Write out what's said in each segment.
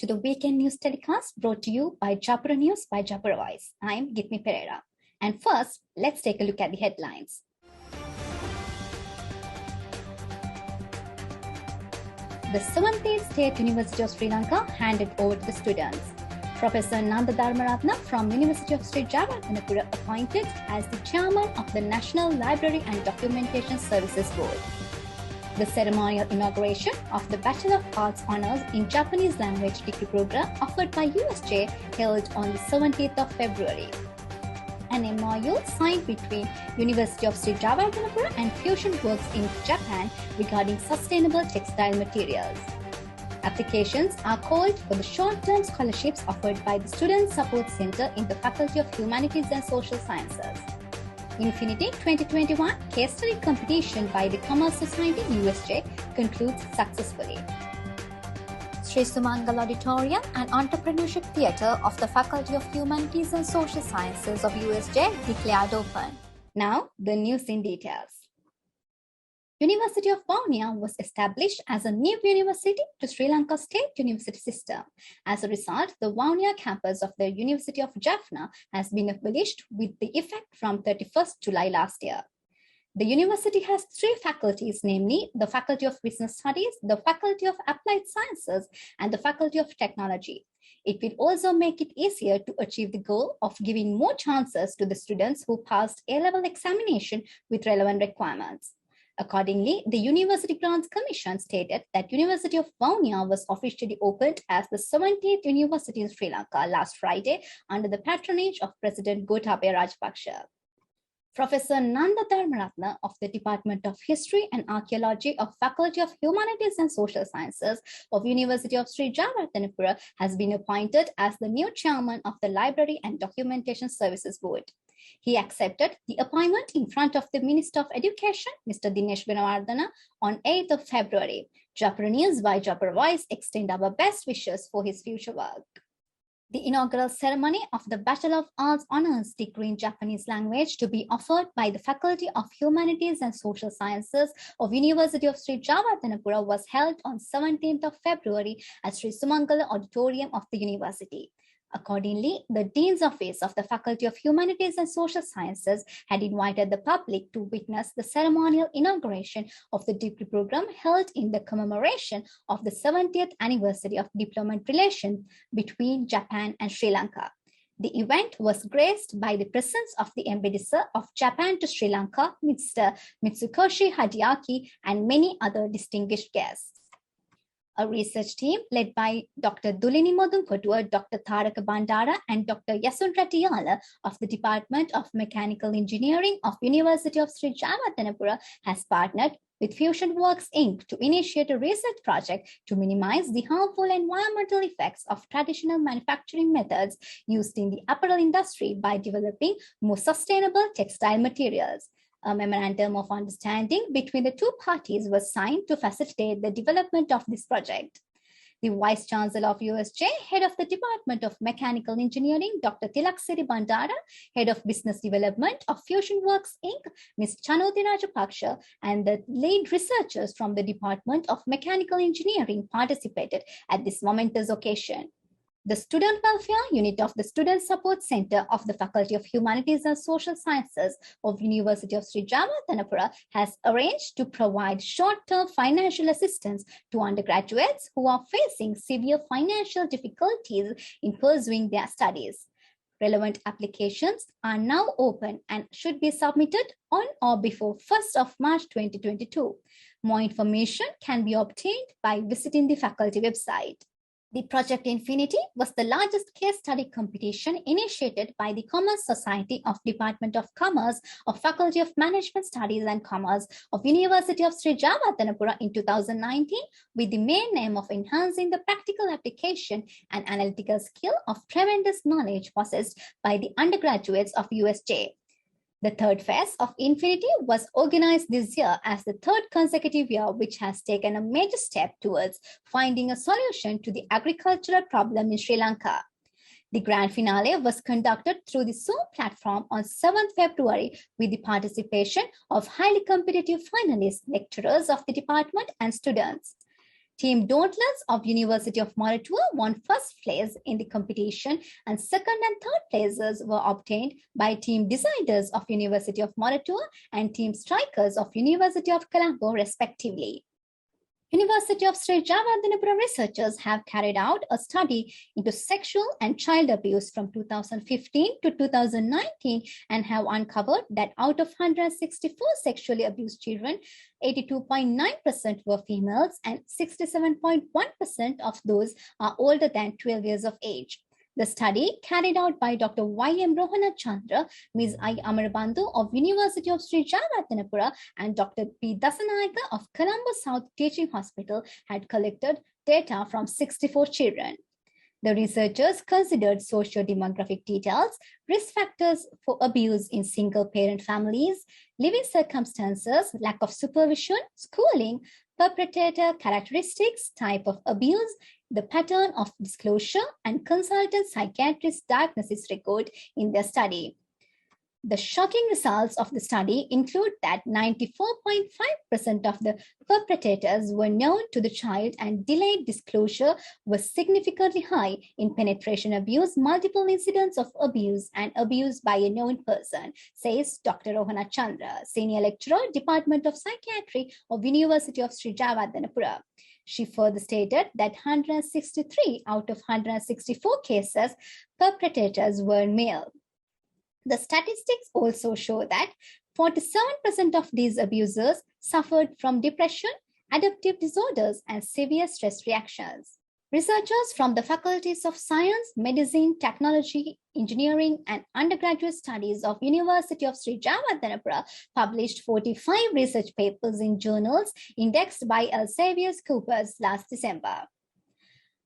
to the weekend news telecast brought to you by Japura News by Japura Voice. I'm Githmi Perera. And first, let's take a look at the headlines. The 17th State University of Sri Lanka handed over to the students. Professor Nanda Dharmaratna from University of Sri Javatanapura appointed as the chairman of the National Library and Documentation Services Board. The ceremonial inauguration of the Bachelor of Arts Honours in Japanese Language degree program offered by USJ held on the 17th of February. An MOU signed between University of Sri Javatanapura and Fusion Works in Japan regarding sustainable textile materials. Applications are called for the short-term scholarships offered by the Student Support Center in the Faculty of Humanities and Social Sciences. Infinity 2021 case study competition by the Commerce Society USJ concludes successfully. Sri Sumangala Auditorium and Entrepreneurship Theatre of the Faculty of Humanities and Social Sciences of USJ declared open. Now, the news in details. University of Vavuniya was established as a new university to Sri Lanka's state university system. As a result, the Vavuniya campus of the University of Jaffna has been abolished with the effect from 31st July last year. The university has three faculties, namely the Faculty of Business Studies, the Faculty of Applied Sciences, and the Faculty of Technology. It will also make it easier to achieve the goal of giving more chances to the students who passed A-level examination with relevant requirements. Accordingly, the University Grants Commission stated that University of Vavuniya was officially opened as the 17th university in Sri Lanka last Friday under the patronage of President Gotabaya Rajapaksa. Professor Nanda Dharmaratna of the Department of History and Archaeology of Faculty of Humanities and Social Sciences of University of Sri Javatanapura has been appointed as the new chairman of the Library and Documentation Services Board. He accepted the appointment in front of the Minister of Education, Mr. Udesh Gunarathne, on 8th of February. Japura News by Japura Voice extend our best wishes for his future work. The inaugural ceremony of the Bachelor of Arts Honours degree in Japanese language to be offered by the Faculty of Humanities and Social Sciences of University of Sri Javatanapura was held on 17th of February at Sri Sumangala Auditorium of the university. Accordingly, the Dean's Office of the Faculty of Humanities and Social Sciences had invited the public to witness the ceremonial inauguration of the degree program held in the commemoration of the 70th anniversary of diplomatic relations between Japan and Sri Lanka. The event was graced by the presence of the Ambassador of Japan to Sri Lanka, Mr. Mitsukoshi Hideaki, and many other distinguished guests. A research team led by Dr. Dulini Modunkotua, Dr. Tharaka Bandara, and Dr. Yasundra Tiyala of the Department of Mechanical Engineering of University of Sri Javatanapura has partnered with Fusion Works Inc. to initiate a research project to minimize the harmful environmental effects of traditional manufacturing methods used in the apparel industry by developing more sustainable textile materials. A memorandum of understanding between the two parties was signed to facilitate the development of this project. The Vice Chancellor of USJ, Head of the Department of Mechanical Engineering, Dr. Tilaksiri Bandara, Head of Business Development of Fusion Works Inc., Ms. Chanoti Rajapaksha, and the lead researchers from the Department of Mechanical Engineering participated at this momentous occasion. The Student Welfare Unit of the Student Support Center of the Faculty of Humanities and Social Sciences of University of Sri Javatanapura has arranged to provide short-term financial assistance to undergraduates who are facing severe financial difficulties in pursuing their studies. Relevant applications are now open and should be submitted on or before 1st of March 2022. More information can be obtained by visiting the faculty website. The Project Infinity was the largest case study competition initiated by the Commerce Society of Department of Commerce of Faculty of Management Studies and Commerce of University of Sri Javatanapura in 2019 with the main aim of enhancing the practical application and analytical skill of tremendous knowledge possessed by the undergraduates of USJ. The third phase of Infinity was organized this year as the third consecutive year, which has taken a major step towards finding a solution to the agricultural problem in Sri Lanka. The grand finale was conducted through the Zoom platform on 7th February with the participation of highly competitive finalists, lecturers of the department, and students. Team Dauntless of University of Moratuwa won first place in the competition, and second and third places were obtained by Team Deciders of University of Moratuwa and Team Strikers of University of Colombo, respectively. University of Sri Ravardhanapura researchers have carried out a study into sexual and child abuse from 2015 to 2019 and have uncovered that out of 164 sexually abused children, 82.9% were females and 67.1% of those are older than 12 years of age. The study, carried out by Dr. Y.M. Rohana Chandra, Ms. I. Amarabandhu of University of Sri Ravardhanapura and Dr. P. Dasanayaka of Colombo South Teaching Hospital, had collected data from 64 children. The researchers considered socio-demographic details, risk factors for abuse in single-parent families, living circumstances, lack of supervision, schooling, perpetrator characteristics, type of abuse, the pattern of disclosure, and consultant psychiatrist diagnosis record in their study. The shocking results of the study include that 94.5% of the perpetrators were known to the child and delayed disclosure was significantly high in penetration abuse, multiple incidents of abuse, and abuse by a known person, says Dr. Rohana Chandra, Senior Lecturer, Department of Psychiatry of University of Sri Ravardhanapura. She further stated that 163 out of 164 cases, perpetrators were male. The statistics also show that 47% of these abusers suffered from depression, adaptive disorders, and severe stress reactions. Researchers from the faculties of Science, Medicine, Technology, Engineering, and Undergraduate Studies of University of Sri Ravardhanapura published 45 research papers in journals indexed by Elsevier Scopus last December.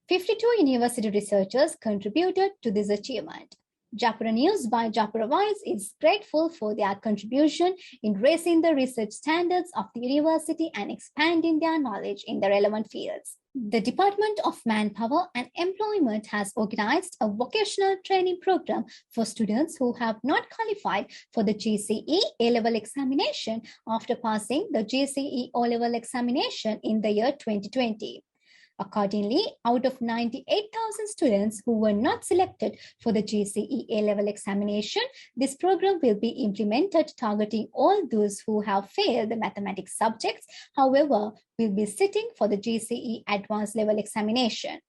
52 university researchers contributed to this achievement. Japura News by Japura Voice is grateful for their contribution in raising the research standards of the university and expanding their knowledge in the relevant fields. The Department of Manpower and Employment has organized a vocational training program for students who have not qualified for the GCE A-level examination after passing the GCE O-level examination in the year 2020. Accordingly, out of 98,000 students who were not selected for the GCE A-level examination, this program will be implemented targeting all those who have failed the mathematics subjects, however, will be sitting for the GCE advanced level examination.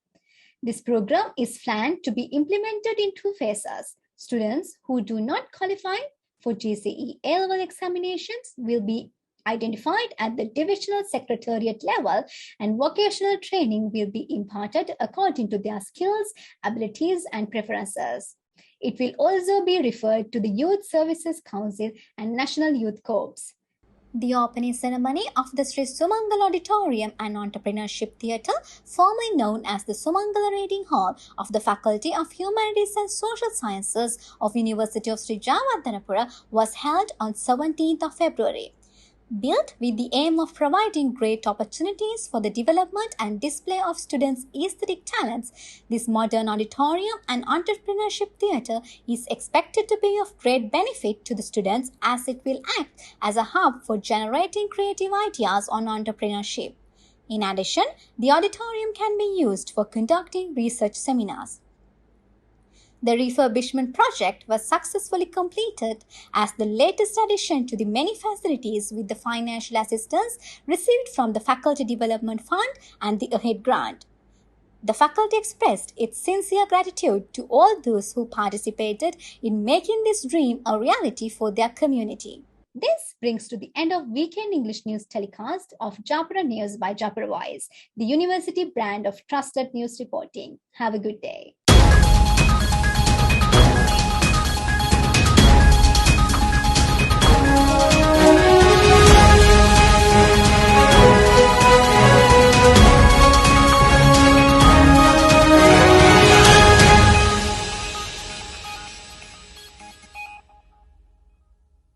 This program is planned to be implemented in two phases. Students who do not qualify for GCE A-level examinations will be identified at the divisional secretariat level, and vocational training will be imparted according to their skills, abilities, and preferences. It will also be referred to the Youth Services Council and National Youth Corps. The opening ceremony of the Sri Sumangala Auditorium and Entrepreneurship Theatre, formerly known as the Sumangala Reading Hall of the Faculty of Humanities and Social Sciences of University of Sri Ravardhanapura, was held on 17th of February. Built with the aim of providing great opportunities for the development and display of students' aesthetic talents, this modern auditorium and entrepreneurship theatre is expected to be of great benefit to the students as it will act as a hub for generating creative ideas on entrepreneurship. In addition, the auditorium can be used for conducting research seminars. The refurbishment project was successfully completed as the latest addition to the many facilities with the financial assistance received from the Faculty Development Fund and the AHEAD grant. The faculty expressed its sincere gratitude to all those who participated in making this dream a reality for their community. This brings to the end of Weekend English News telecast of Japura News by Japura Voice, the university brand of trusted news reporting. Have a good day.